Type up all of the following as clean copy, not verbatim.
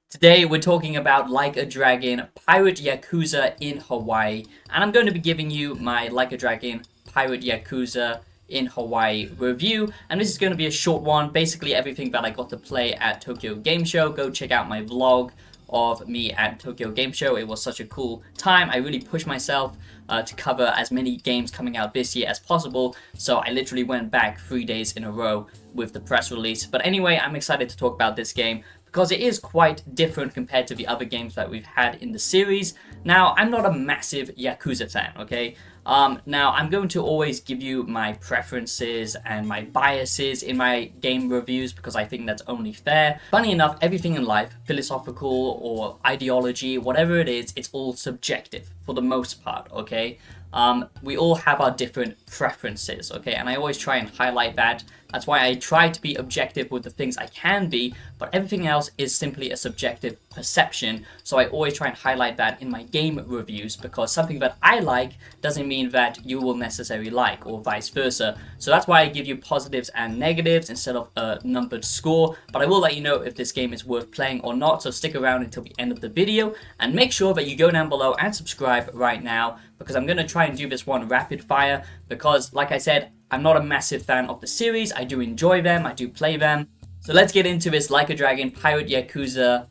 Today we're talking about Like a Dragon Pirate Yakuza in Hawaii, and I'm going to be giving you my Like a Dragon Pirate Yakuza in Hawaii review, and this is going to be a short one, basically everything that I got to play at Tokyo Game Show. Go check out my vlog of me at Tokyo Game Show. It was such a cool time. I really pushed myself to cover as many games coming out this year as possible, so I literally went back 3 days in a row with the press release. But anyway, I'm excited to talk about this game because it is quite different compared to the other games that we've had in the series. Now, I'm not a massive Yakuza fan, okay? Now, I'm going to always give you my preferences and my biases in my game reviews because I think that's only fair. Funny enough, everything in life, philosophical or ideology, whatever it is, it's all subjective for the most part, okay? We all have our different preferences, okay? And I always try and highlight that. That's why I try to be objective with the things I can be, but everything else is simply a subjective perception. So I always try and highlight that in my game reviews because something that I like doesn't mean that you will necessarily like, or vice versa. So that's why I give you positives and negatives instead of a numbered score. But I will let you know if this game is worth playing or not, so stick around until the end of the video and make sure that you go down below and subscribe right now, because I'm going to try and do this one rapid fire because, like I said, I'm not a massive fan of the series. I do enjoy them, I do play them. So let's get into this Like a Dragon Pirate Yakuza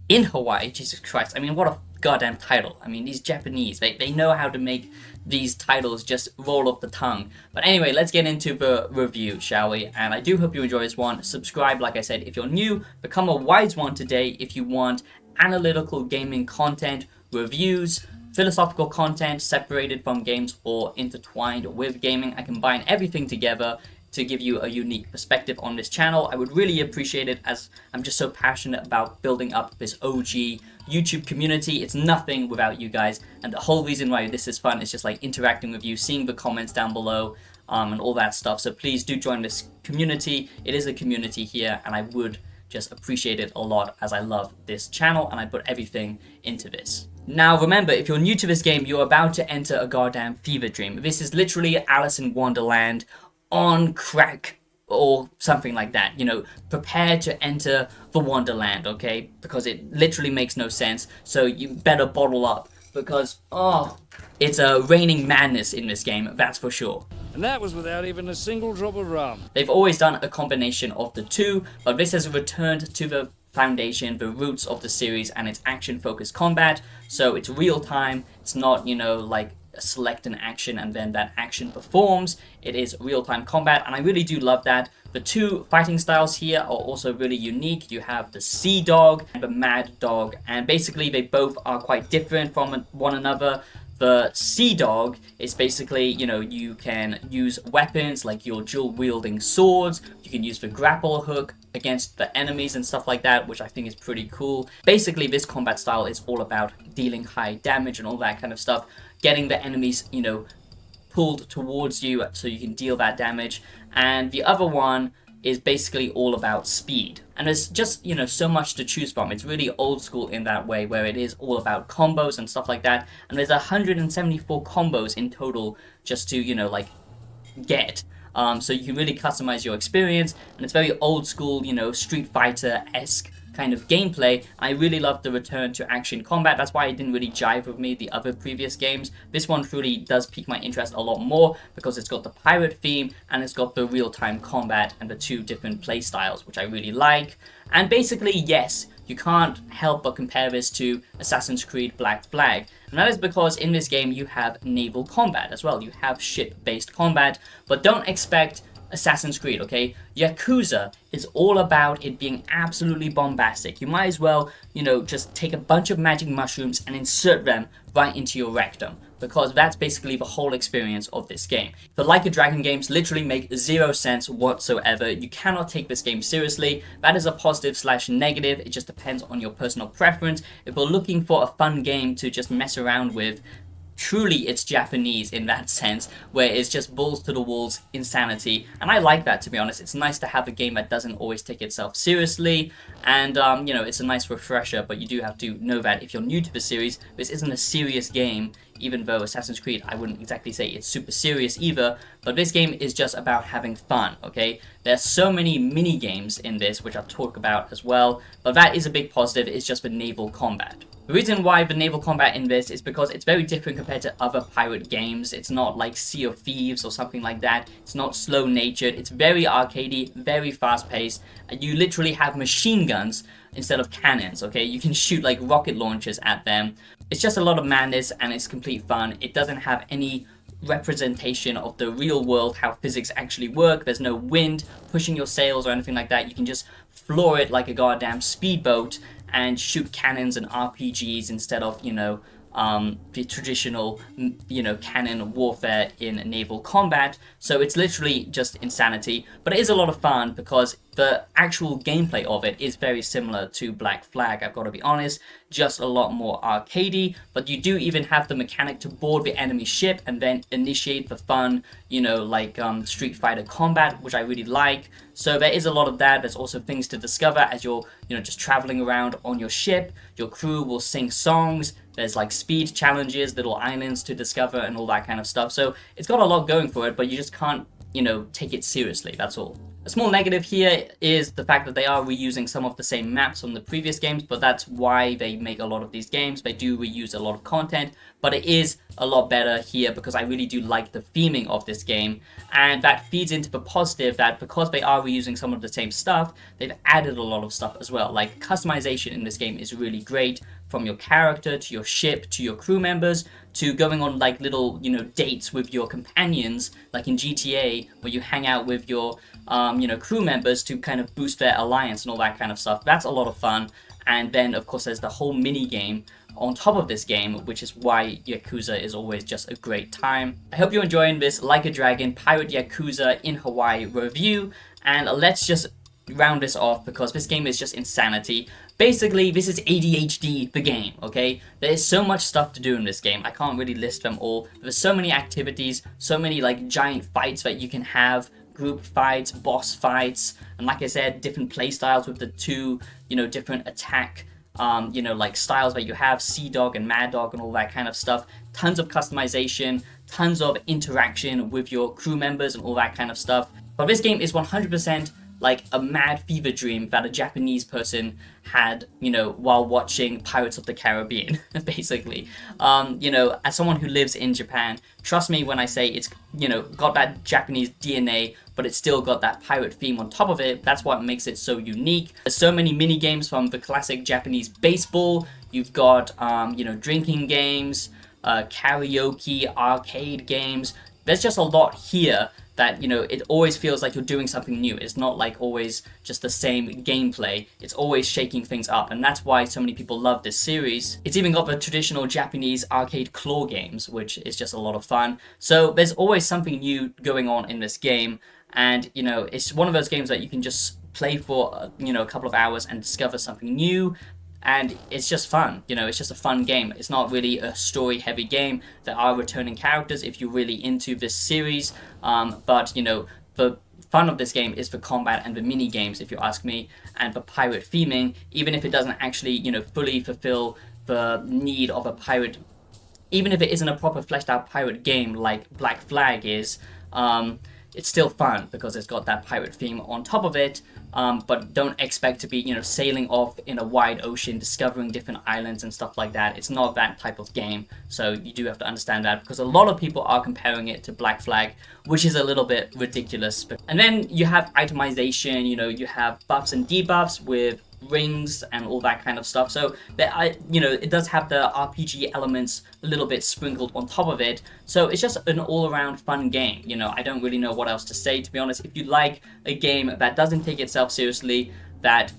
in Hawaii. Jesus Christ, I mean, what a goddamn title. I mean, these Japanese, they know how to make these titles just roll off the tongue. But anyway, let's get into the review, shall we? And I do hope you enjoy this one. Subscribe, like I said, if you're new. Become a wise one today if you want analytical gaming content, reviews, philosophical content separated from games or intertwined with gaming. I combine everything together to give you a unique perspective on this channel. I would really appreciate it, as I'm just so passionate about building up this OG YouTube community. It's nothing without you guys, and the whole reason why this is fun is just like interacting with you, seeing the comments down below, and all that stuff. So please do join this community. It is a community here, and I would just appreciate it a lot, as I love this channel and I put everything into this. Now remember, if you're new to this game, you're about to enter a goddamn fever dream. This is literally Alice in Wonderland on crack or something like that. You know, prepare to enter the Wonderland, okay? Because it literally makes no sense, so you better bottle up because, it's a raining madness in this game, that's for sure. And that was without even a single drop of rum. They've always done a combination of the two, but this has returned to the foundation, the roots of the series, and it's action-focused combat. So it's real-time. It's not, you know, like select an action and then that action performs. It is real-time combat, and I really do love that. The two fighting styles here are also really unique. You have the Sea Dog and the Mad Dog, and basically they both are quite different from one another. The Sea Dog is basically, you know, you can use weapons like your dual-wielding swords. You can use the grapple hook against the enemies and stuff like that, which I think is pretty cool. Basically, this combat style is all about dealing high damage and all that kind of stuff, getting the enemies, you know, pulled towards you so you can deal that damage. And the other one is basically all about speed. And there's just, you know, so much to choose from. It's really old school in that way, where it is all about combos and stuff like that. And there's 174 combos in total just to, you know, like, get. So you can really customize your experience, and it's very old school, you know, Street Fighter-esque kind of gameplay. I really love the return to action combat. That's why it didn't really jive with me the other previous games. This one truly does pique my interest a lot more because it's got the pirate theme and it's got the real-time combat and the two different play styles, which I really like. And basically, yes, you can't help but compare this to Assassin's Creed Black Flag. And that is because in this game you have naval combat as well. You have ship-based combat, but don't expect Assassin's Creed, okay? Yakuza is all about it being absolutely bombastic. You might as well, you know, just take a bunch of magic mushrooms and insert them right into your rectum, because that's basically the whole experience of this game. The Like a Dragon games literally make zero sense whatsoever. You cannot take this game seriously. That is a positive/negative. It just depends on your personal preference. If you're looking for a fun game to just mess around with, truly it's Japanese in that sense, where it's just balls to the walls insanity, and I like that, to be honest. It's nice to have a game that doesn't always take itself seriously, and you know, it's a nice refresher, but you do have to know that if you're new to the series, this isn't a serious game, even though Assassin's Creed, I wouldn't exactly say it's super serious either, but this game is just about having fun, okay? There's so many mini games in this, which I'll talk about as well, but that is a big positive. It's just the naval combat. The reason why the naval combat in this is because it's very different compared to other pirate games. It's not like Sea of Thieves or something like that. It's not slow-natured. It's very arcadey, very fast-paced, and you literally have machine guns instead of cannons, okay? You can shoot like rocket launchers at them. It's just a lot of madness, and it's complete fun. It doesn't have any representation of the real world, how physics actually work. There's no wind pushing your sails or anything like that. You can just floor it like a goddamn speedboat and shoot cannons and RPGs instead of, you know, the traditional, you know, cannon warfare in naval combat. So it's literally just insanity, but it is a lot of fun because the actual gameplay of it is very similar to Black Flag, I've got to be honest, just a lot more arcadey, but you do even have the mechanic to board the enemy ship and then initiate the fun, you know, like Street Fighter combat, which I really like. So there is a lot of that. There's also things to discover as you're, you know, just traveling around on your ship. Your crew will sing songs. There's like speed challenges, little islands to discover and all that kind of stuff. So it's got a lot going for it, but you just can't, you know, take it seriously, that's all. A small negative here is the fact that they are reusing some of the same maps from the previous games, but that's why they make a lot of these games. They do reuse a lot of content, but it is a lot better here because I really do like the theming of this game, and that feeds into the positive that because they are reusing some of the same stuff, they've added a lot of stuff as well. Like customization in this game is really great, from your character to your ship to your crew members to going on like little, you know, dates with your companions, like in GTA where you hang out with your you know, crew members to kind of boost their alliance and all that kind of stuff. That's a lot of fun. And then of course there's the whole mini game on top of this game, which is why Yakuza is always just a great time. I hope you're enjoying this Like a Dragon Pirate Yakuza in Hawaii review, and let's just round this off because this game is just insanity. Basically, this is ADHD, the game, okay? There is so much stuff to do in this game. I can't really list them all. There's so many activities, so many like giant fights that you can have, group fights, boss fights, and like I said, different play styles with the two, you know, different attack, you know, like styles that you have, Sea Dog and Mad Dog and all that kind of stuff. Tons of customization, tons of interaction with your crew members and all that kind of stuff. But this game is 100% like a mad fever dream that a Japanese person had, you know, while watching Pirates of the Caribbean, basically. You know, as someone who lives in Japan, trust me when I say it's, you know, got that Japanese DNA, but it's still got that pirate theme on top of it. That's what makes it so unique. There's so many mini games from the classic Japanese baseball. You've got, you know, drinking games, karaoke, arcade games. There's just a lot here that, you know, it always feels like you're doing something new. It's not like always just the same gameplay. It's always shaking things up, and that's why so many people love this series. It's even got the traditional Japanese arcade claw games, which is just a lot of fun. So there's always something new going on in this game, and, you know, it's one of those games that you can just play for, you know, a couple of hours and discover something new. And it's just fun, you know, it's just a fun game. It's not really a story-heavy game. There are returning characters if you're really into this series, but, you know, the fun of this game is the combat and the mini-games, if you ask me, and the pirate theming, even if it doesn't actually, you know, fully fulfill the need of a pirate, even if it isn't a proper fleshed-out pirate game like Black Flag is, it's still fun because it's got that pirate theme on top of it. But don't expect to be, you know, sailing off in a wide ocean, discovering different islands and stuff like that. It's not that type of game, so you do have to understand that, because a lot of people are comparing it to Black Flag, which is a little bit ridiculous. And then you have itemization, you know, you have buffs and debuffs with rings and all that kind of stuff. So that, you know, it does have the RPG elements a little bit sprinkled on top of it. So it's just an all-around fun game. You know, I don't really know what else to say, to be honest. If you like a game that doesn't take itself seriously, that,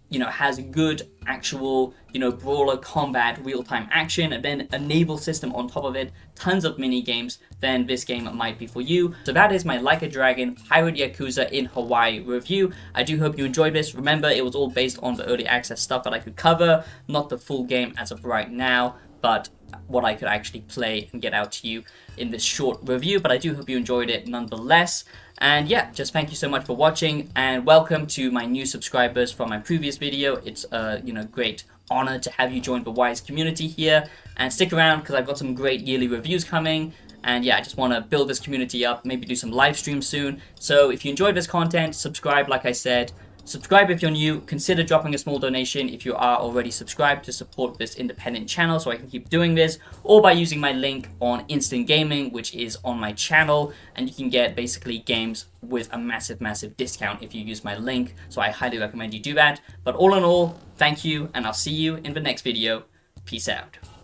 you know, has good actual, you know, brawler combat, real-time action, and then a naval system on top of it, tons of mini games, then this game might be for you. So that is my Like a Dragon Pirate Yakuza in Hawaii review. I do hope you enjoyed this. Remember, it was all based on the early access stuff that I could cover, not the full game as of right now, but what I could actually play and get out to you in this short review, but I do hope you enjoyed it nonetheless. And yeah, just thank you so much for watching, and welcome to my new subscribers from my previous video. It's a great honor to have you join the Wise community here, and stick around because I've got some great yearly reviews coming. And yeah, I just want to build this community up, maybe do some live streams soon. So if you enjoyed this content, subscribe like I said. Subscribe if you're new, consider dropping a small donation if you are already subscribed to support this independent channel so I can keep doing this, or by using my link on Instant Gaming, which is on my channel, and you can get basically games with a massive discount if you use my link, so I highly recommend you do that. But all in all, thank you, and I'll see you in the next video. Peace out.